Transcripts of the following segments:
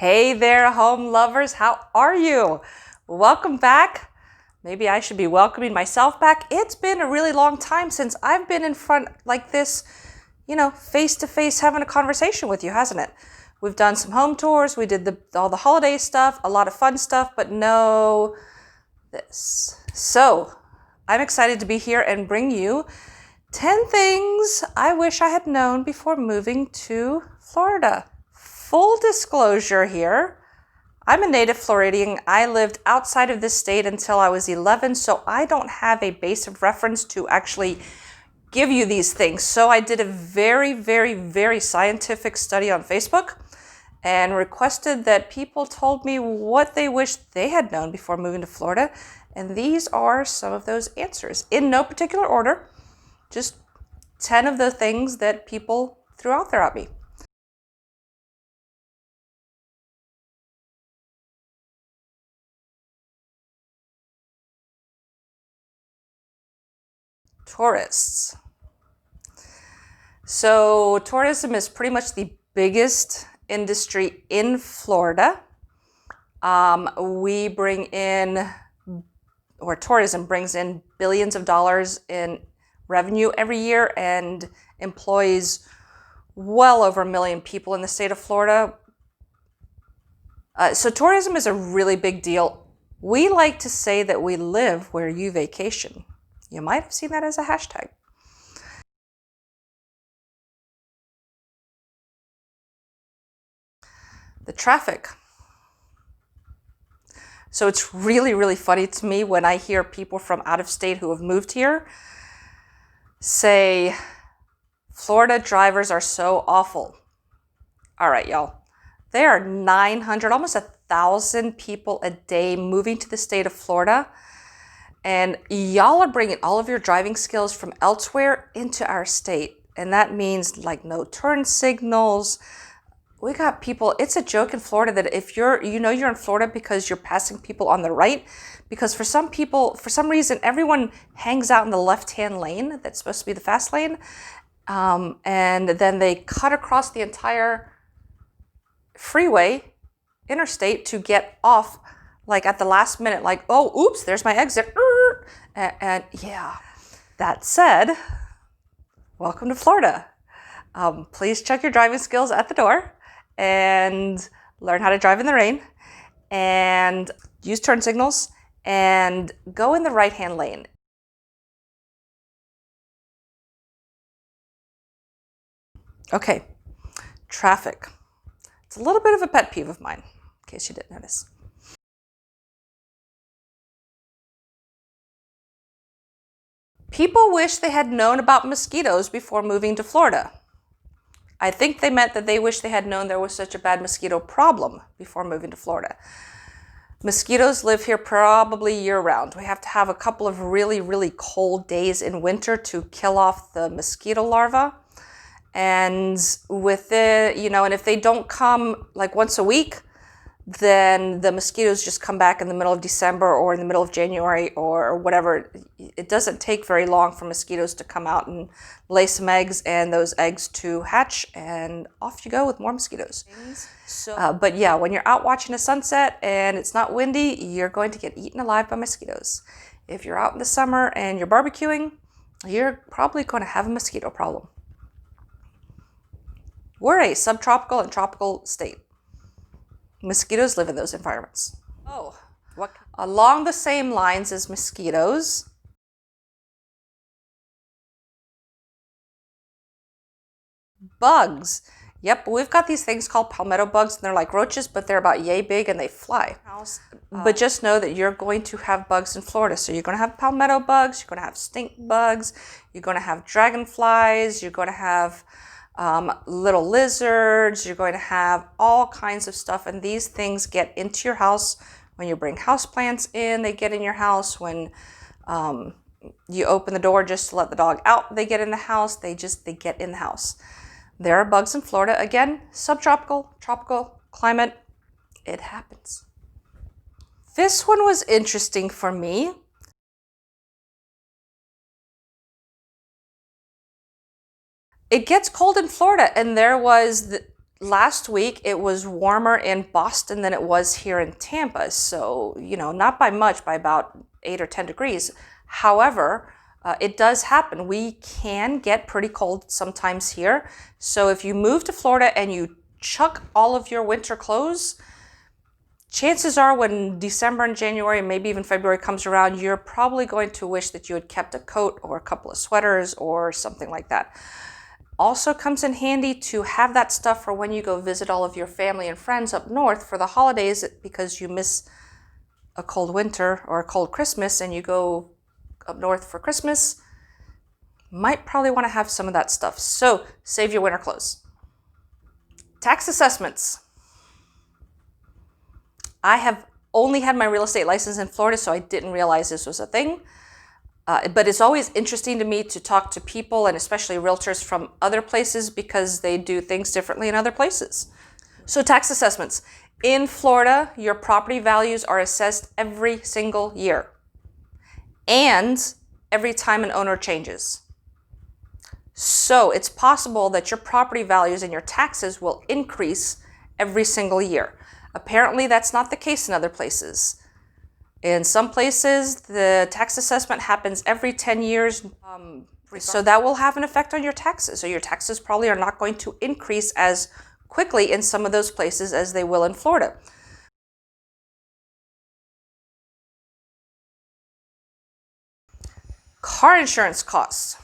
Hey there, home lovers. How are you? Welcome back. Maybe I should be welcoming myself back. It's been a really long time since I've been in front like this, face to face having a conversation with you, hasn't it? We've done some home tours. We did all the holiday stuff, a lot of fun stuff, but no this. So I'm excited to be here and bring you 10 things I wish I had known before moving to Florida. Full disclosure here, I'm a native Floridian. I lived outside of this state until I was 11, so I don't have a base of reference to actually give you these things. So I did a very, very, very scientific study on Facebook and requested that people told me what they wish they had known before moving to Florida. And these are some of those answers in no particular order, just 10 of the things that people threw out there at me. Tourists. So tourism is pretty much the biggest industry in Florida. We bring in, or tourism brings in billions of dollars in revenue every year and employs well over 1 million people in the state of Florida. So tourism is a really big deal. We like to say that we live where you vacation. You might have seen that as a hashtag. The traffic. So it's really, really funny to me when I hear people from out of state who have moved here say, Florida drivers are so awful. All right, y'all. There are 900, almost 1,000 people a day moving to the state of Florida. And y'all are bringing all of your driving skills from elsewhere into our state. And that means like no turn signals. We got people, it's a joke in Florida that if you're in Florida because you're passing people on the right, because for some people, for some reason, everyone hangs out in the left-hand lane that's supposed to be the fast lane. And then they cut across the entire freeway, interstate, to get off like at the last minute, like, oh, oops, there's my exit. And yeah, that said, welcome to Florida. Please check your driving skills at the door and learn how to drive in the rain and use turn signals and go in the right-hand lane. Okay, traffic. It's a little bit of a pet peeve of mine, in case you didn't notice. People wish they had known about mosquitoes before moving to Florida. I think they meant that they wish they had known there was such a bad mosquito problem before moving to Florida. Mosquitoes live here probably year-round. We have to have a couple of really, really cold days in winter to kill off the mosquito larvae. And with it, and if they don't come like once a week, then the mosquitoes just come back in the middle of December or in the middle of January or whatever. It doesn't take very long for mosquitoes to come out and lay some eggs and those eggs to hatch, and off you go with more mosquitoes. But yeah, when you're out watching a sunset and it's not windy, you're going to get eaten alive by mosquitoes. If you're out in the summer and you're barbecuing, you're probably going to have a mosquito problem. We're a subtropical and tropical state. Mosquitoes live in those environments. Oh, what? Along the same lines as mosquitoes, bugs. Yep, we've got these things called palmetto bugs, and they're like roaches, but they're about yay big and they fly. But just know that you're going to have bugs in Florida. So you're going to have palmetto bugs, you're going to have stink bugs, you're going to have dragonflies, you're going to have little lizards, you're going to have all kinds of stuff, and these things get into your house when you bring houseplants in. They get in your house when you open the door just to let the dog out. They get in the house. They get in the house. There are bugs in Florida. Again, subtropical, tropical climate. It happens. This one was interesting for me. It gets cold in Florida, and there was last week it was warmer in Boston than it was here in Tampa. So, not by much, by about 8 or 10 degrees. However, it does happen. We can get pretty cold sometimes here. So if you move to Florida and you chuck all of your winter clothes, chances are when December and January, maybe even February comes around, you're probably going to wish that you had kept a coat or a couple of sweaters or something like that. Also comes in handy to have that stuff for when you go visit all of your family and friends up north for the holidays, because you miss a cold winter or a cold Christmas and you go up north for Christmas. Might probably want to have some of that stuff. So save your winter clothes. Tax assessments. I have only had my real estate license in Florida, so I didn't realize this was a thing. But it's always interesting to me to talk to people, and especially realtors from other places, because they do things differently in other places. So tax assessments. In Florida, your property values are assessed every single year and every time an owner changes. So it's possible that your property values and your taxes will increase every single year. Apparently, that's not the case in other places. In some places, the tax assessment happens every 10 years. So that will have an effect on your taxes. So your taxes probably are not going to increase as quickly in some of those places as they will in Florida. Car insurance costs.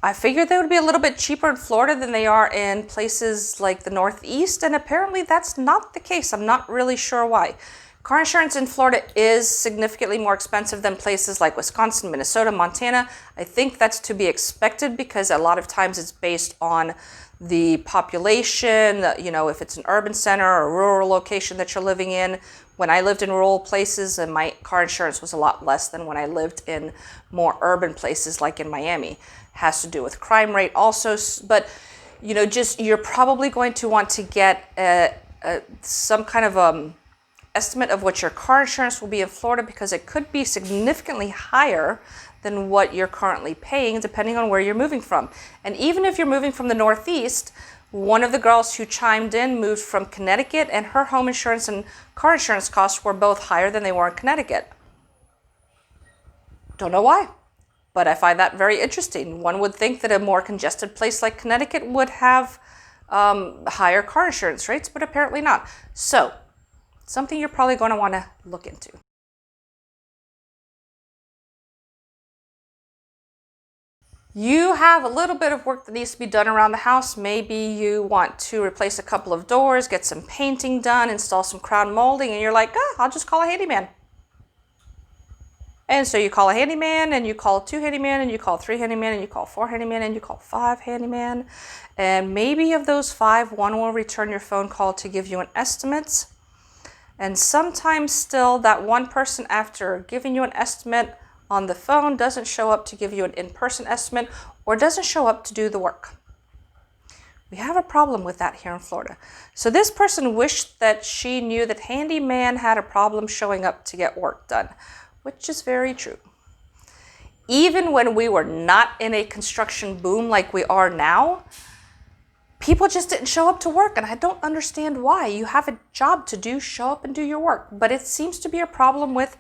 I figured they would be a little bit cheaper in Florida than they are in places like the Northeast, and apparently that's not the case. I'm not really sure why. Car insurance in Florida is significantly more expensive than places like Wisconsin, Minnesota, Montana. I think that's to be expected because a lot of times it's based on the population, if it's an urban center or a rural location that you're living in. When I lived in rural places, and my car insurance was a lot less than when I lived in more urban places like in Miami. Has to do with crime rate also, but you're probably going to want to get some kind of estimate of what your car insurance will be in Florida, because it could be significantly higher than what you're currently paying depending on where you're moving from. And even if you're moving from the Northeast, one of the girls who chimed in moved from Connecticut, and her home insurance and car insurance costs were both higher than they were in Connecticut. Don't know why, but I find that very interesting. One would think that a more congested place like Connecticut would have higher car insurance rates, but apparently not. So, something you're probably going to want to look into. You have a little bit of work that needs to be done around the house. Maybe you want to replace a couple of doors, get some painting done, install some crown molding, and you're like, I'll just call a handyman. And so you call a handyman, and you call 2 handyman, and you call 3 handyman, and you call 4 handyman, and you call 5 handyman. And maybe of those 5, one will return your phone call to give you an estimate. And sometimes still that one person, after giving you an estimate on the phone, doesn't show up to give you an in-person estimate, or doesn't show up to do the work. We have a problem with that here in Florida. So this person wished that she knew that handyman had a problem showing up to get work done, which is very true. Even when we were not in a construction boom like we are now, people just didn't show up to work, and I don't understand why. You have a job to do, show up and do your work. But it seems to be a problem with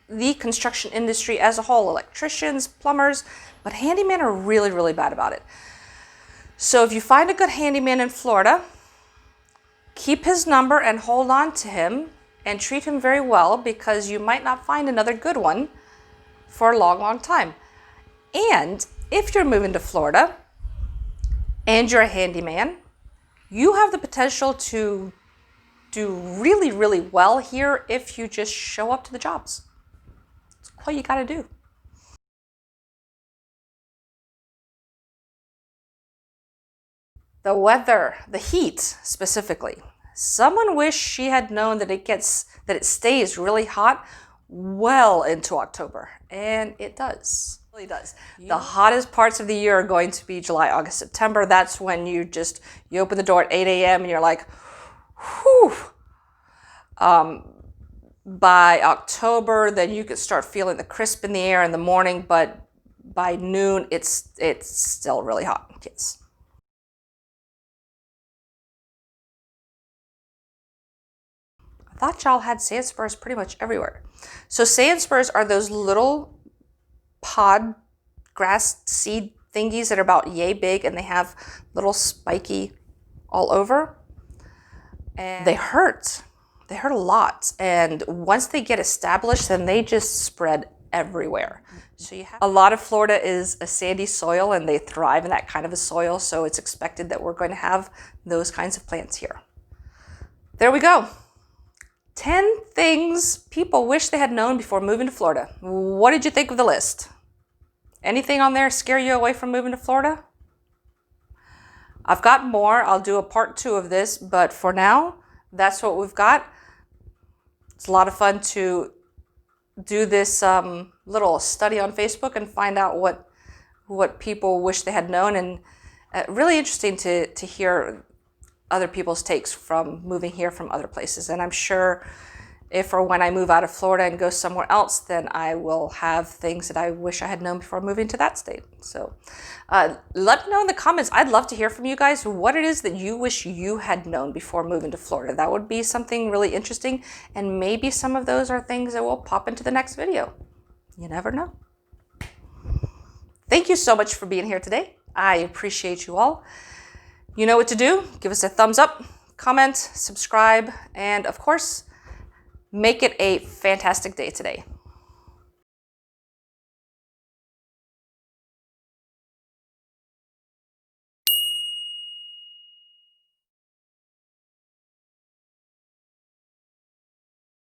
the construction industry as a whole, electricians, plumbers, but handymen are really, really bad about it. So if you find a good handyman in Florida, keep his number and hold on to him and treat him very well, because you might not find another good one for a long, long time. And if you're moving to Florida and you're a handyman, you have the potential to do really, really well here if you just show up to the jobs. That's all you got to do. The weather, the heat specifically. Someone wished she had known that it stays really hot well into October, and it does. It really does. The hottest parts of the year are going to be July, August, September. That's when you open the door at 8 a.m. and you're like, whew. By October, then you could start feeling the crisp in the air in the morning, but by noon, it's still really hot. Yes. thought y'all had sand spurs pretty much everywhere. So sand spurs are those little pod grass seed thingies that are about yay big, and they have little spiky all over. And they hurt. They hurt a lot. And once they get established, then they just spread everywhere. So a lot of Florida is a sandy soil, and they thrive in that kind of a soil. So it's expected that we're going to have those kinds of plants here. There we go. 10 things people wish they had known before moving to Florida. What did you think of the list? Anything on there scare you away from moving to Florida? I've got more. I'll do a part 2 of this, but for now, that's what we've got. It's a lot of fun to do this little study on Facebook and find out what people wish they had known, and really interesting to hear other people's takes from moving here from other places. And I'm sure if or when I move out of Florida and go somewhere else, then I will have things that I wish I had known before moving to that state. So let me know in the comments. I'd love to hear from you guys what it is that you wish you had known before moving to Florida. That would be something really interesting. And maybe some of those are things that will pop into the next video. You never know. Thank you so much for being here today. I appreciate you all. You know what to do. Give us a thumbs up, comment, subscribe, and of course, make it a fantastic day today.